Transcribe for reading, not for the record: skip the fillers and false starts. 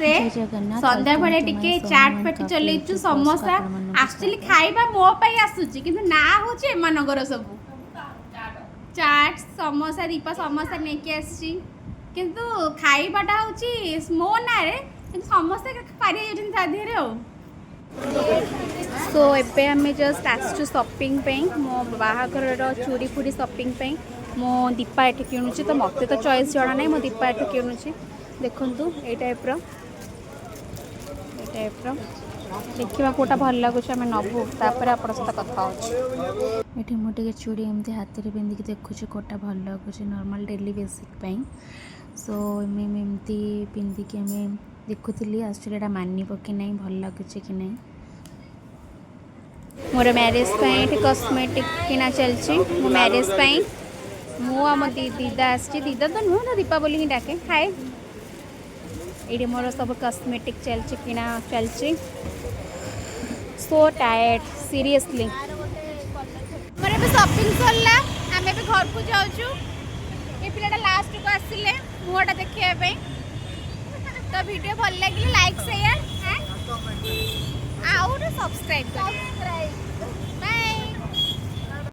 समस्ते संध्या बेले टिके चाट पेटी चलैछु समोसा एक्चुअली खाइबा मो पई आसुची किंतु ना होची एमानगर सब चाट समोसा दीपा समोसा नेकी आसी किंतु खाइबाटा होची मो ना रे किंतु समोसा पारी जाउछन ता धेरे हो। सो एबे हमें जस्ट आसछु शॉपिंग पे मो बाहाघर चूड़ी फूड़ी शॉपिंग पे मो दीपा एठी किणुची तो मते तो चॉइस जणा नै मो दीपा एठी किणुची देखंतु ए टाइप रो देखिबा कोटा भल लागुछ हमें नबु तापर आपण सहित कथा होछ। एठी मोटे चूड़ी एमती हाथ रे पिंदी के देखुछ कोटा भल लागुछ नॉर्मल डेली बेसिक पे सो मैं एमती पिंदी के हमें देखुली एक्चुअली एटा मानी पकी नहीं भल लागुछ कि नहीं। मोर मैरिज पे कॉस्मेटिक किना चलची मो मैरिज पे मु आम दीदा आसी दीदा तो नुह ना दीपावली ही डाके हाय ये मोर सब कॉस्मेटिक चलची किना चलची सो टायर्ड सीरियसली मोर भी शॉपिंग करला हमें भी घर को जाउछु ए पिलाटा लास्ट को आसिले मुहटा देखिया पे तो वीडियो भल लागिले like share and out subscribe कर।